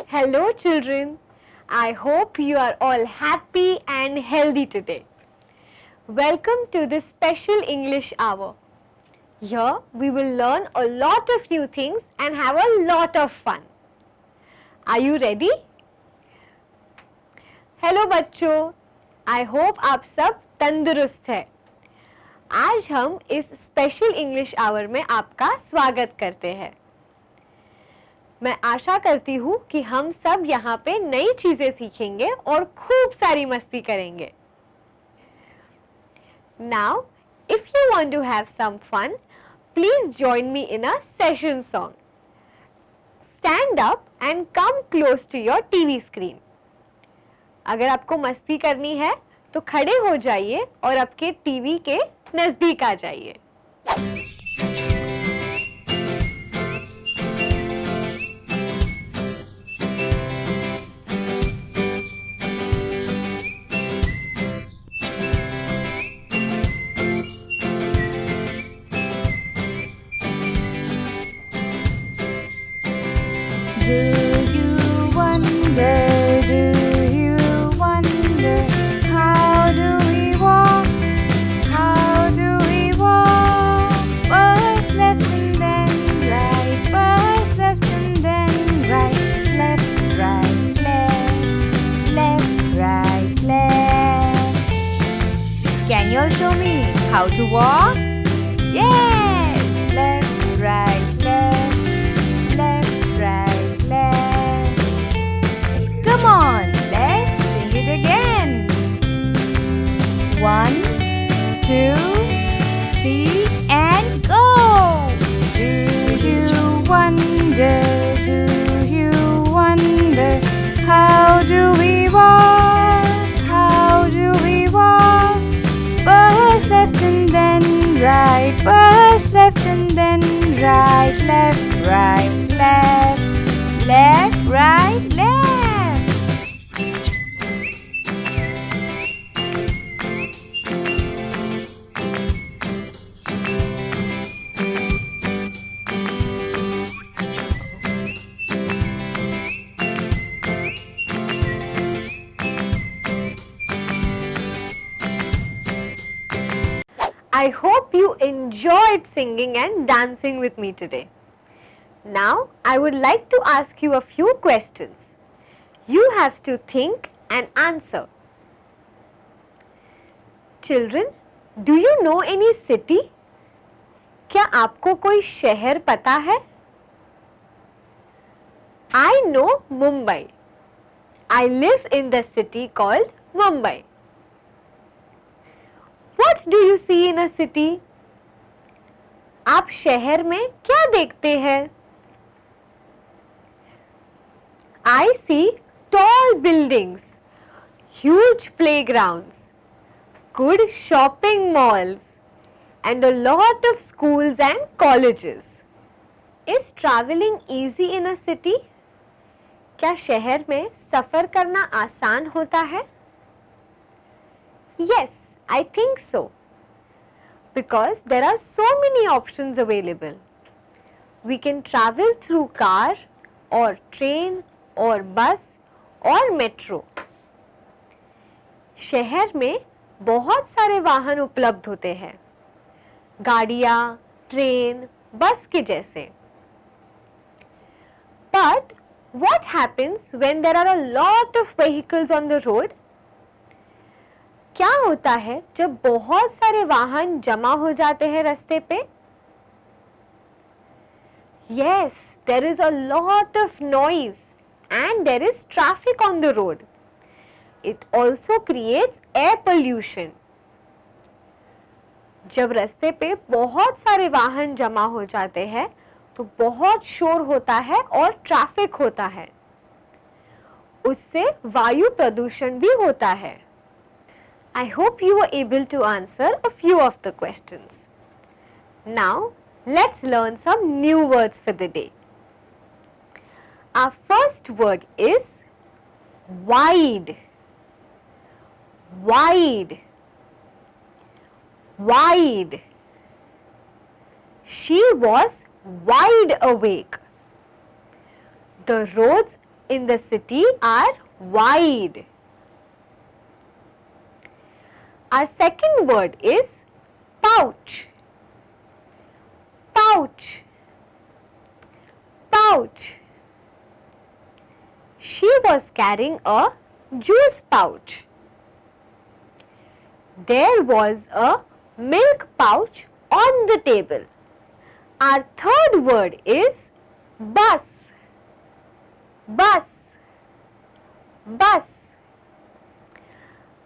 Hello children, I hope you are all happy and healthy today. Welcome to this special English hour. Here we will learn a lot of new things and have a lot of fun. Are you ready? Hello बच्चों, I hope आप सब तंदुरुस्त हैं। आज हम इस special English our में आपका स्वागत करते हैं। मैं आशा करती हूँ कि हम सब यहाँ पे नई चीजें सीखेंगे और खूब सारी मस्ती करेंगे। Now, if you want to have some fun, please join me in a session song. Stand up and come close to your TV screen. अगर आपको मस्ती करनी है तो खड़े हो जाइए और आपके टीवी के नजदीक आ जाइए। Can you all show me how to walk? Yes! Left, right, left, left, right, left. Come on, let's sing it again. 1, 2, 3, and go! Do you wonder, do you wonder, how do we walk? How do we walk? First left and then right, first left and then right, left, right, left, left, right, left. I hope you enjoyed singing and dancing with me today. Now, I would like to ask you a few questions. You have to think and answer. Children, do you know any city? क्या आपको कोई शहर पता है? I know Mumbai. I live in the city called Mumbai. What do you see in a city? आप शहर में क्या देखते हैं? I see tall buildings, huge playgrounds, good shopping malls, and a lot of schools and colleges. Is traveling easy in a city? क्या शहर में सफर करना आसान होता है? Yes, I think so. Because there are so many options available. We can travel through car or train or bus or metro. शहर में बहुत सारे वाहन उपलब्ध होते हैं, गाड़ियाँ, ट्रेन, बस के जैसे. But what happens when there are a lot of vehicles on the road? क्या होता है जब बहुत सारे वाहन जमा हो जाते हैं रास्ते पे? Yes, there is a lot of noise and there is traffic on the road. It also creates air pollution. जब रास्ते पे बहुत सारे वाहन जमा हो जाते हैं तो बहुत शोर होता है और ट्रैफिक होता है. उससे वायु प्रदूषण भी होता है. I hope you were able to answer a few of the questions. Now, let's learn some new words for the day. Our first word is wide. Wide. Wide. She was wide awake. The roads in the city are wide. Our second word is pouch. Pouch. Pouch. She was carrying a juice pouch. There was a milk pouch on the table. Our third word is bus. Bus. Bus.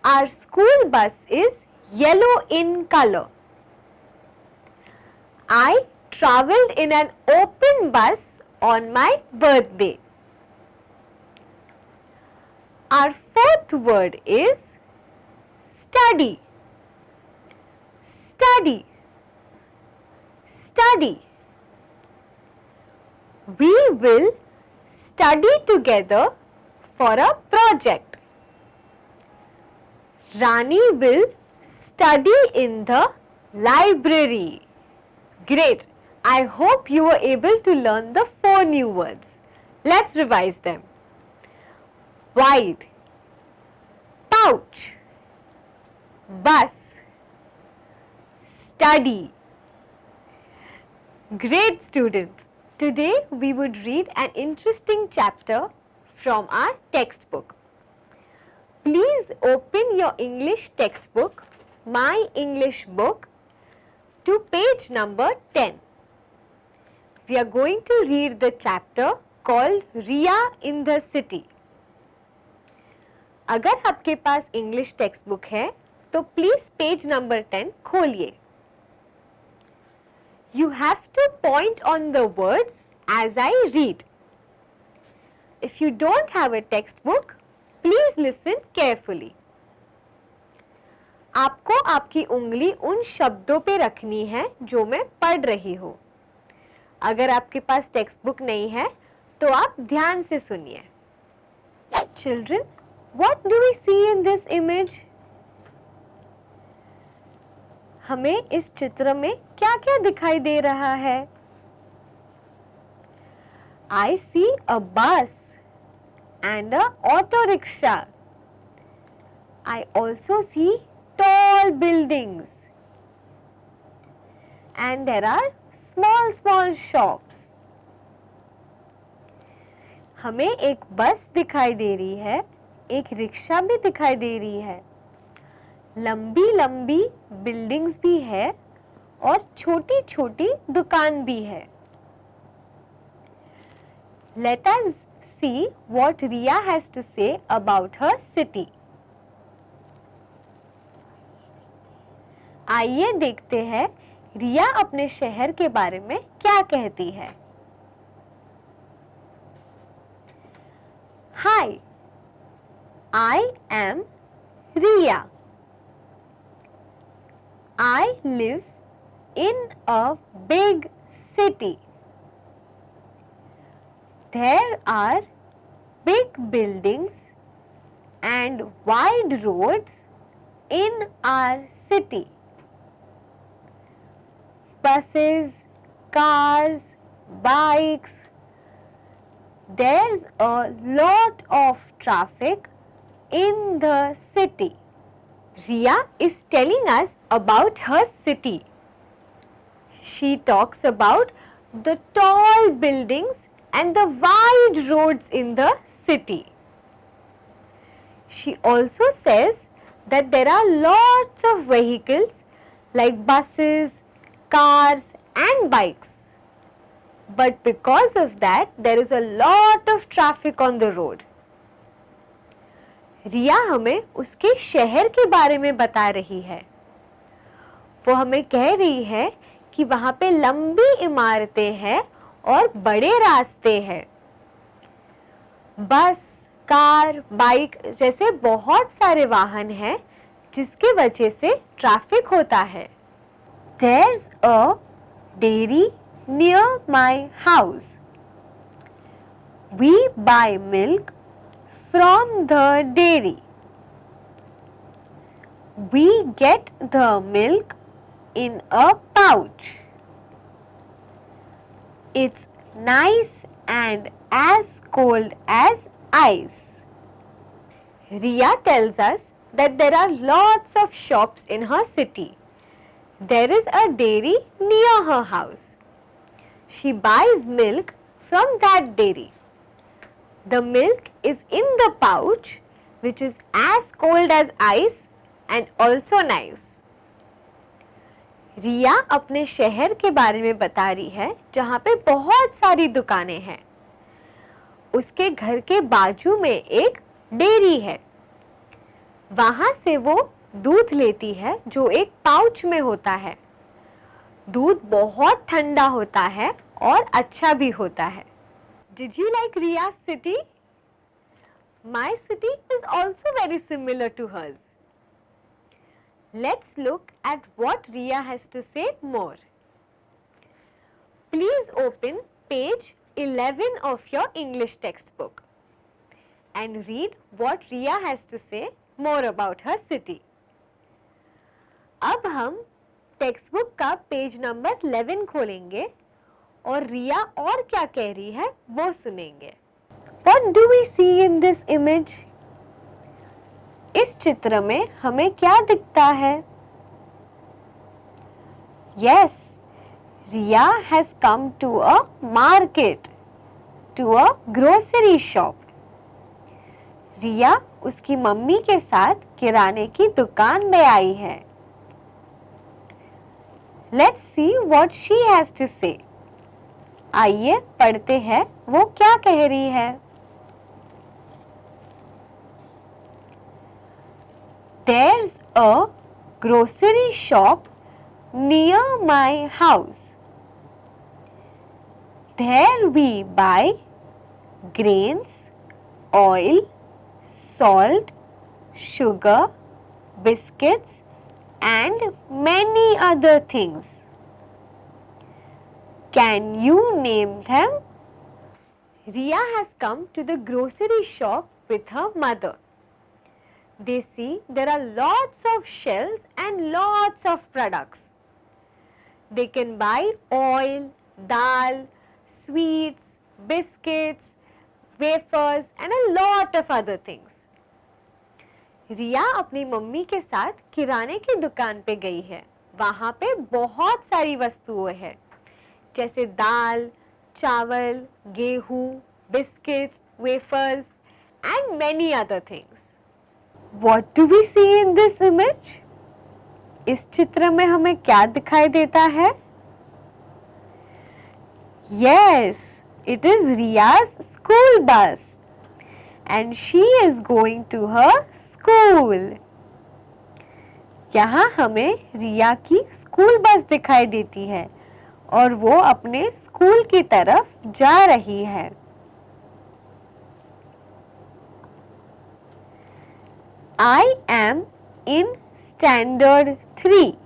Our school bus is yellow in color. I travelled in an open bus on my birthday. Our fourth word is study. Study. Study. We will study together for a project. Rani will study in the library. Great. I hope you were able to learn the 4 new words. Let's revise them. Wide, pouch, bus, study. Great students. Today we would read an interesting chapter from our textbook. Please open your English textbook, My English Book, to page number 10. We are going to read the chapter called Riya in the City. अगर आपके पास English text book है तो please page number 10 खोलिए. You have to point on the words as I read. If you don't have a textbook, please listen carefully. आपको आपकी उंगली उन शब्दों पे रखनी है जो मैं पढ़ रही हूँ. अगर आपके पास टेक्स्ट बुक नहीं है तो आप ध्यान से सुनिए. Children, what do we see in this image? हमें इस चित्र में क्या-क्या दिखाई दे रहा है? I see a bus and a auto rickshaw. I also see tall buildings and there are small shops. हमें एक बस दिखाई दे रही है, एक रिक्शा भी दिखाई दे रही है, लंबी बिल्डिंग्स भी है और छोटी दुकान भी है. Let us see what Riya has to say about her city. आइए देखते हैं रिया अपने शहर के बारे में क्या कहती है. Hi, I am Riya. I live in a big city. There are big buildings and wide roads in our city. Buses, cars, bikes. There's a lot of traffic in the city. Riya is telling us about her city. She talks about the tall buildings and the wide roads in the city. She also says that there are lots of vehicles like buses, cars and bikes. but because of that there is a lot of traffic on the road. रिया हमें उसके शहर के बारे में बता रही है। वो हमें कह रही है कि वहाँ पे लंबी इमारतें हैं और बड़े रास्ते हैं। बस, कार, बाइक जैसे बहुत सारे वाहन हैं जिसके वजह से ट्रैफिक होता है। There's a dairy near my house. We buy milk from the dairy. We get the milk in a pouch. It's nice and as cold as ice. Riya tells us that there are lots of shops in her city. There is a dairy near her house. She buys milk from that dairy. The milk is in the pouch, which is as cold as ice and also nice. रिया अपने शहर के बारे में बता रही है जहाँ पे बहुत सारी दुकानें हैं। उसके घर के बाजू में एक डेयरी है। वहाँ से वो दूध लेती है जो एक पाउच में होता है। दूध बहुत ठंडा होता है और अच्छा भी होता है। Did you like Riya's city? My city is also very similar to hers. Let's look at what Riya has to say more. Please open page 11 of your English textbook and read what Riya has to say more about her city. अब हम text book का page number 11 खोलेंगे और रिया और क्या कह रही है वो सुनेंगे। What do we see in this image? इस चित्र में हमें क्या दिखता है? Yes, Riya has come to a market, to a grocery shop. रिया उसकी मम्मी के साथ किराने की दुकान में आई है। Let's see what she has to say. आइए पढ़ते हैं वो क्या कह रही है। There's a grocery shop near my house. There we buy grains, oil, salt, sugar, biscuits, and many other things. Can you name them? Riya has come to the grocery shop with her mother. They see there are lots of shelves and lots of products. They can buy oil, dal, sweets, biscuits, wafers and a lot of other things. रिया अपनी mummy के साथ किराने की दुकान पे गई है। वहाँ पे बहुत सारी वस्तुएं हैं जैसे दाल, चावल, गेहूं, biscuits, wafers and many other things. What do we see in this image? इस चित्र में हमें क्या दिखाई देता है? Yes, it is Riya's school bus and she is going to her school. यहाँ हमें रिया की स्कूल बस दिखाई देती है और वो अपने स्कूल की तरफ जा रही है। I am in standard 3.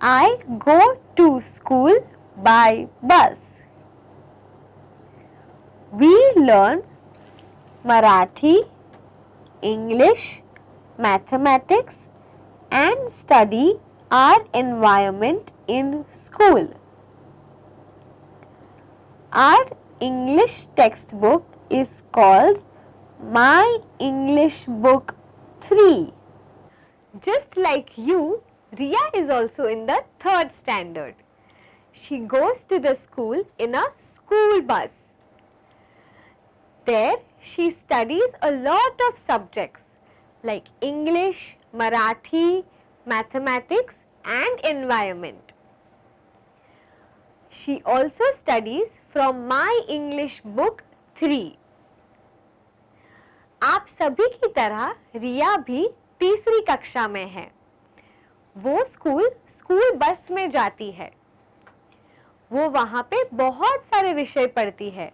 I go to school by bus. We learn Marathi, English, mathematics and study our environment in school. Our English textbook is called My English Book 3. Just like you, Riya is also in the 3rd standard. She goes to the school in a school bus. There she studies a lot of subjects like English, Marathi, mathematics and environment. She also studies from my English book 3. आप सभी की तरह रिया भी तीसरी कक्षा में है। वो स्कूल बस में जाती है। वो वहाँ पे बहुत सारे विषय पढ़ती है,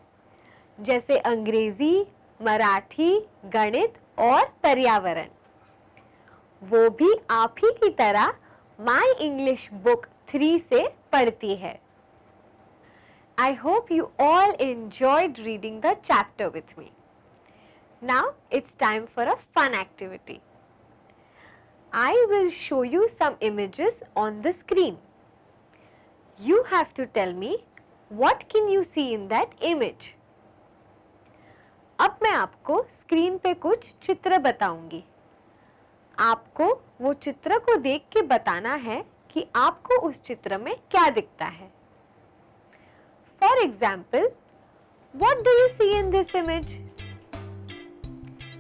जैसे अंग्रेजी, मराठी, गणित और पर्यावरण। वो भी आप ही की तरह माई इंग्लिश बुक 3 से पढ़ती है। I hope you all enjoyed reading the chapter with me. Now it's time for a fun activity. I will show you some images on the screen. You have to tell me what can you see in that image. अब मैं आपको screen पे कुछ चित्र बताऊंगी। आपको वो चित्र को देख के बताना है कि आपको उस चित्र में क्या दिखता है। For example, what do you see in this image?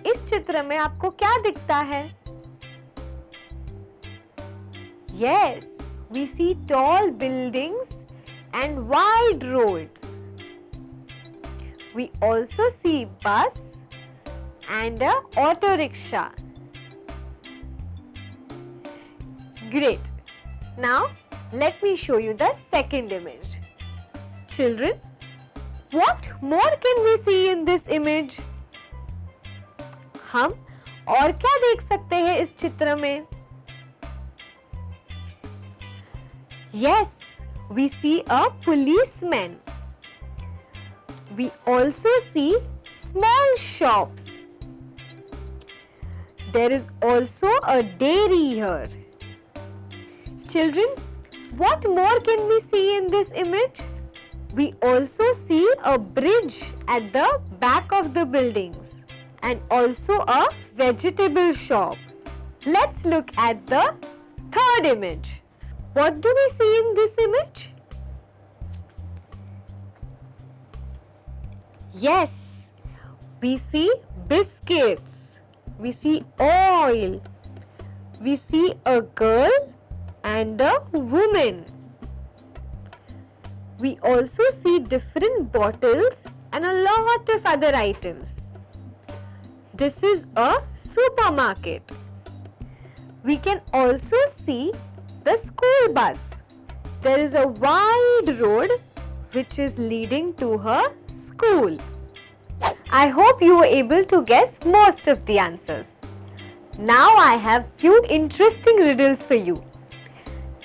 इस चित्र में आपको क्या दिखता है? Yes, we see tall buildings and wide roads. We also see bus and a auto rickshaw. Great. Now let me show you the second image. Children, what more can we see in this image? हम और क्या देख सकते हैं इस चित्र में? Yes, we see a policeman. We also see small shops. There is also a dairy here. Children, what more can we see in this image? We also see a bridge at the back of the buildings and also a vegetable shop. Let's look at the third image. What do we see in this image? Yes, we see biscuits, we see oil, we see a girl and a woman. We also see different bottles and a lot of other items. This is a supermarket. We can also see the school bus. There is a wide road which is leading to her school. I hope you were able to guess most of the answers. Now I have few interesting riddles for you.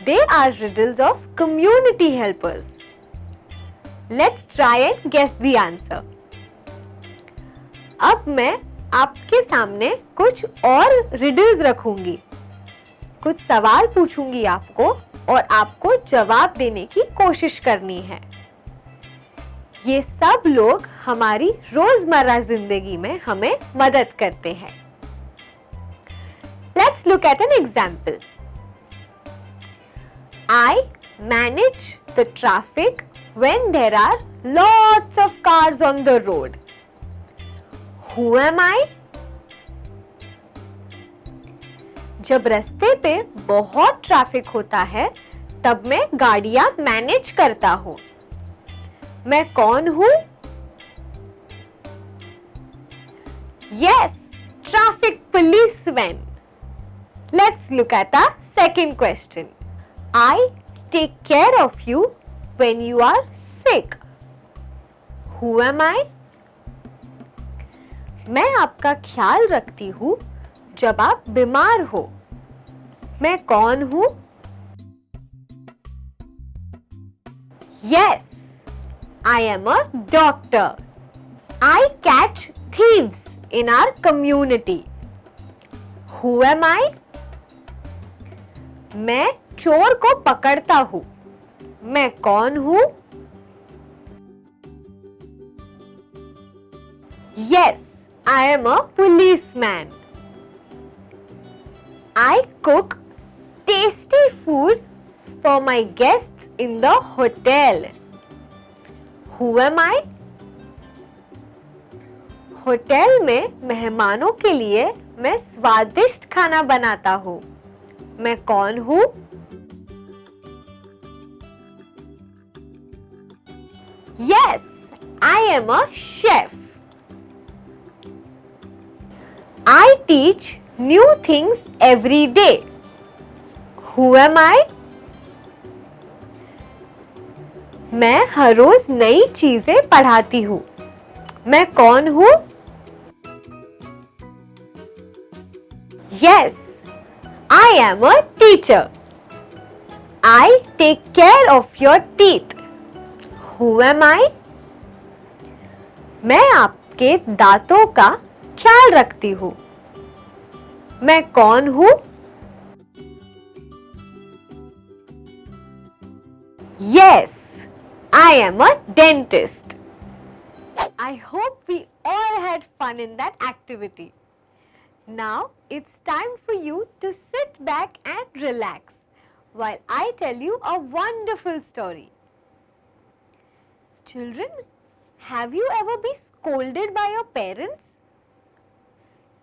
They are riddles of community helpers. Let's try and guess the answer. अब मैं आपके सामने कुछ और riddles रखूंगी, कुछ सवाल पूछूंगी आपको और आपको जवाब देने की कोशिश करनी है। ये सब लोग हमारी रोजमर्रा जिंदगी में हमें मदद करते हैं। Let's look at an example. I manage the traffic when there are lots of cars on the road. Who am I? जब रास्ते पे बहुत ट्रैफिक होता है तब मैं गाड़ियां मैनेज करता हूँ। मैं कौन हूँ? Yes, traffic policeman. Let's look at the second question. I take care of you when you are sick. Who am I? मैं आपका ख्याल रखती हूँ जब आप बीमार हो। मैं कौन हूँ? Yes, I am a doctor. I catch thieves in our community. Who am I? मैं चोर को पकड़ता हूँ। मैं कौन हूँ? Yes, I am a policeman. I cook tasty food for my guests in the hotel. Who am I? Hotel में मेहमानों के लिए मैं स्वादिष्ट खाना बनाता हूँ। मैं कौन हूँ? Yes, I am a chef. I teach new things every day. Who am I? मैं हर रोज नई चीजें पढ़ाती हूँ. मैं कौन हूँ? Yes, I am a teacher. I take care of your teeth. Who am I? मैं आपके दांतों का ख्याल रखती हूँ. मैं कौन हूँ? Yes, I am a dentist. I hope we all had fun in that activity. Now it's time for you to sit back and relax while I tell you a wonderful story. Children, have you ever been scolded by your parents?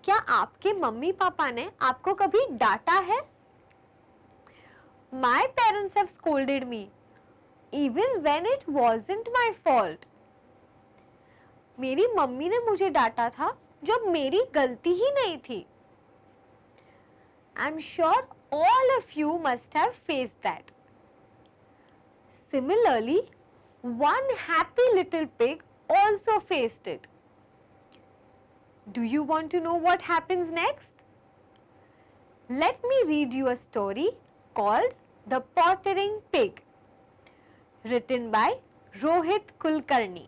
क्या आपके mummy papa ने आपको कभी डांटा है? My parents have scolded me even when it wasn't my fault. मेरी mummy ने मुझे डांटा था जब मेरी गलती ही नहीं थी. I'm sure all of you must have faced that. Similarly, one happy little pig also faced it. Do you want to know what happens next? Let me read you a story called The Pottering Pig, written by Rohit Kulkarni.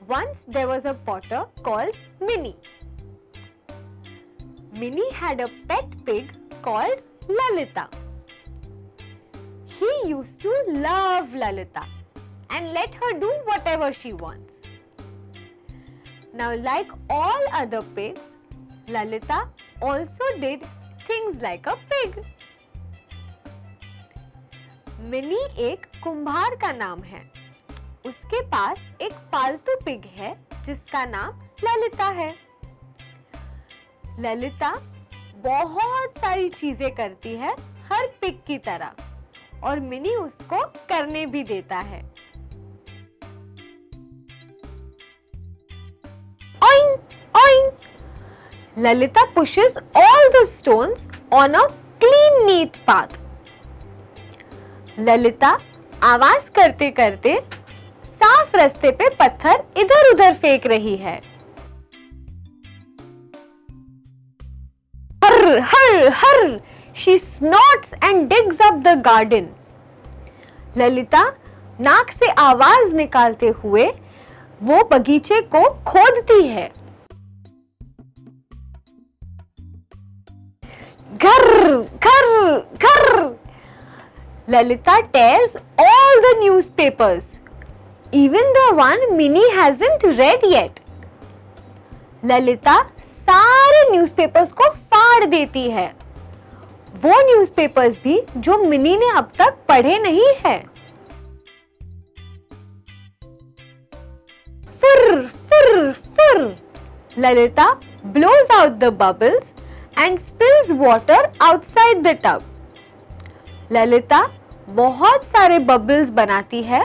Once there was a potter called Minnie. Minnie had a pet pig called Lalita. He used to love Lalita and let her do whatever she wants. Now, like all other pigs, Lalita also did things like a pig. Minnie एक कुम्हार का नाम है. उसके पास एक पालतू pig है जिसका नाम ललिता है. ललिता बहुत सारी चीजें करती है हर पिग की तरह और मिनी उसको करने भी देता है. Oink, oink. Lalita pushes all the stones on a clean, neat path. Lalita आवाज करते करते साफ रास्ते पे पत्थर इधर उधर फेंक रही है. हर हर हर, she snorts and digs up the garden. Lalita नाक से आवाज निकालते हुए वो बगीचे को खोदती है. घर घर घर. Lalita tears all the newspapers, even the one Minnie hasn't read yet. Lalita सारे न्यूज़पेपर्स को फाड़ देती है. वो न्यूज़पेपर्स भी जो मिनी ने अब तक पढ़े नहीं है. फुर फुर फुर. Lalita blows out the bubbles and spills water outside the tub. Lalita बहुत सारे बबल्स बनाती है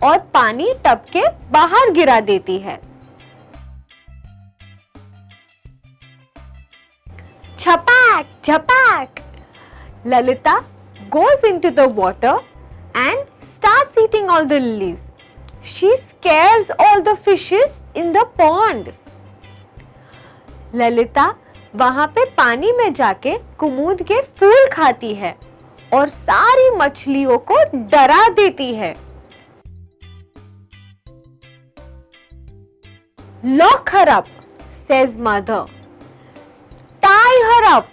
और पानी टब के बाहर गिरा देती है. झपाक झपाक. Lalita goes into the water and starts eating all the lilies. She scares all the fishes in the pond. Lalita वहां पे पानी में जाके कुमुद के फूल खाती है और सारी मछलियों को डरा देती है. Lock her up, says mother. Tie her up,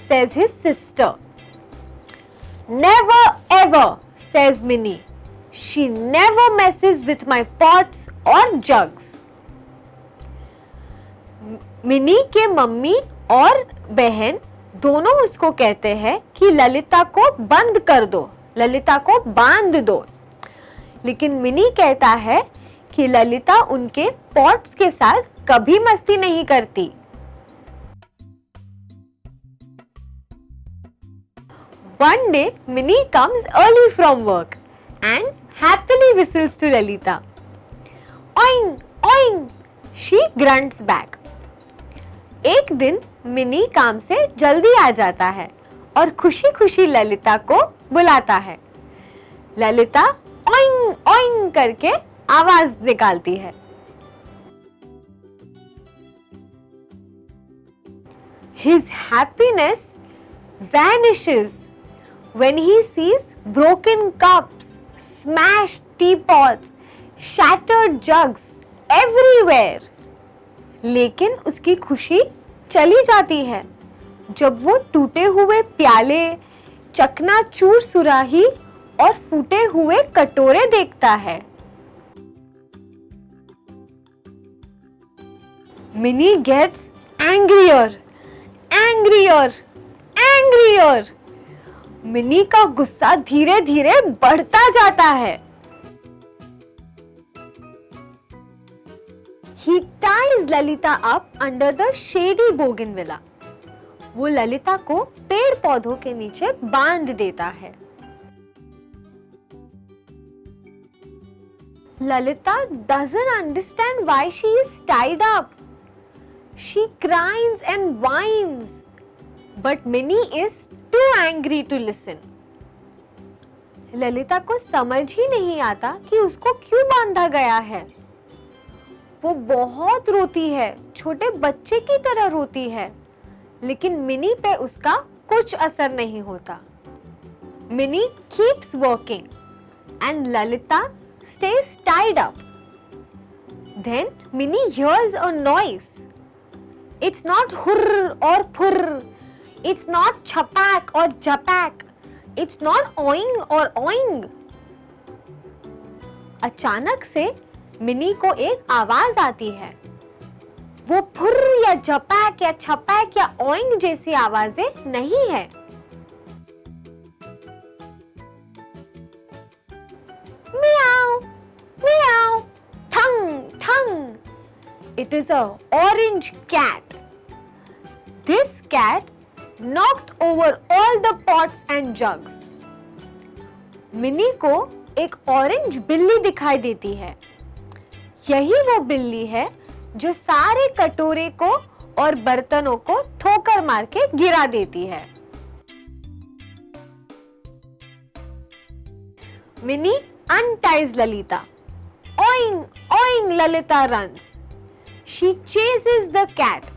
says his sister. Never ever, says Minnie. She never messes with my pots or jugs. Mini के मम्मी और बहन दोनों उसको कहते हैं कि ललिता को बंद कर दो, ललिता को बांध दो. लेकिन मिनी कहता है कि ललिता उनके पॉट्स के साथ कभी मस्ती नहीं करती. One day, Minnie comes early from work and happily whistles to Lalita. Oing, oing, she grunts back. एक दिन मिनी काम से जल्दी आ जाता है और खुशी खुशी ललिता को बुलाता है। ललिता ओइंग ओइंग करके आवाज निकालती है। His happiness vanishes when he sees broken cups, smashed teapots, shattered jugs everywhere. लेकिन उसकी खुशी चली जाती है जब वो टूटे हुए प्याले, चकनाचूर सुराही और फूटे हुए कटोरे देखता है। Mini gets angrier, angrier, angrier. Mini का गुस्सा धीरे धीरे बढ़ता जाता है। He ties Lalita up under the shady bougainvillea. वो ललिता को पेड़ पौधों के नीचे बांध देता है। Lalita doesn't understand why she is tied up. She cries and whines, but Minnie is too angry to listen. Lalita को समझ ही नहीं आता कि उसको क्यों बांधा गया है। वो बहुत रोती है, छोटे बच्चे की तरह रोती है, लेकिन मिनी पे उसका कुछ असर नहीं होता। Mini keeps working and Lalita stays tied up. Then Minnie hears a noise. It's not hurr or purr. It's not chapak or japak. It's not oing or oing. अचानक से मिनी को एक आवाज आती है। वो फुर्र या जपैक या छपैक या ओइंग जैसी आवाजें नहीं है। Meow, meow, tongue, tongue. It is an orange cat. This cat knocked over all the pots and jugs. Mini को एक ऑरेंज बिल्ली दिखाई देती है। यही वो बिल्ली है जो सारे कटोरे को और बर्तनों को ठोकर मार के गिरा देती है। Mini unties Lalita. Oing, oing, Lalita runs. She chases the cat.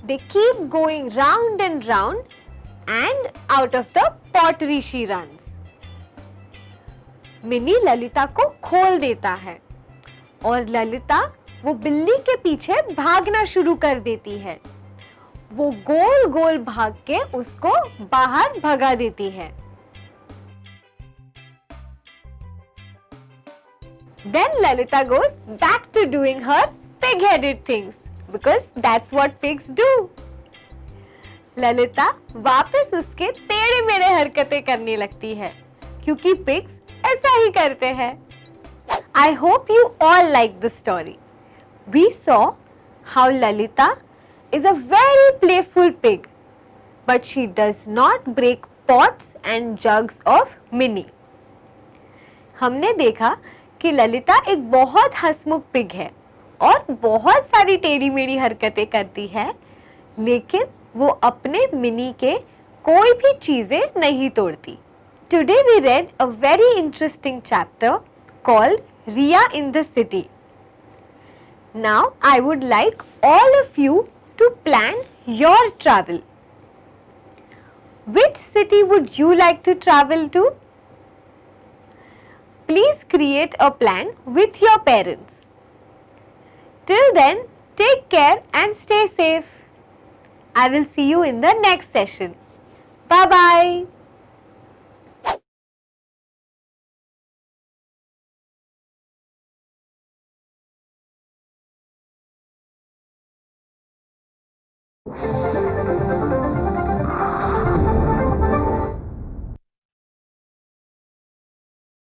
They keep going round and round, and out of the pottery she runs. Mini Lalita को खोल देता है और ललिता वो बिल्ली के पीछे भागना शुरू कर देती है। वो गोल गोल भाग के उसको बाहर भगा देती है। Then Lalita goes back to doing her pig-headed things because that's what pigs do. Lalita वापस उसके टेढ़े मेढ़े हरकतें करने लगती है क्योंकि pigs ऐसा ही करते हैं। I hope you all liked the story. We saw how Lalita is a very playful pig, but she does not break pots and jugs of Minnie. हमने देखा कि ललिता एक बहुत हंसमुख पिग है और बहुत सारी टेढ़ी मेढ़ी हरकतें करती है, लेकिन वो अपने मिनी के कोई भी चीजें नहीं तोड़ती। Today we read a very interesting chapter called Riya in the City. Now I would like all of you to plan your travel. Which city would you like to travel to? Please create a plan with your parents. Till then, take care and stay safe. I will see you in the next session. Bye-bye.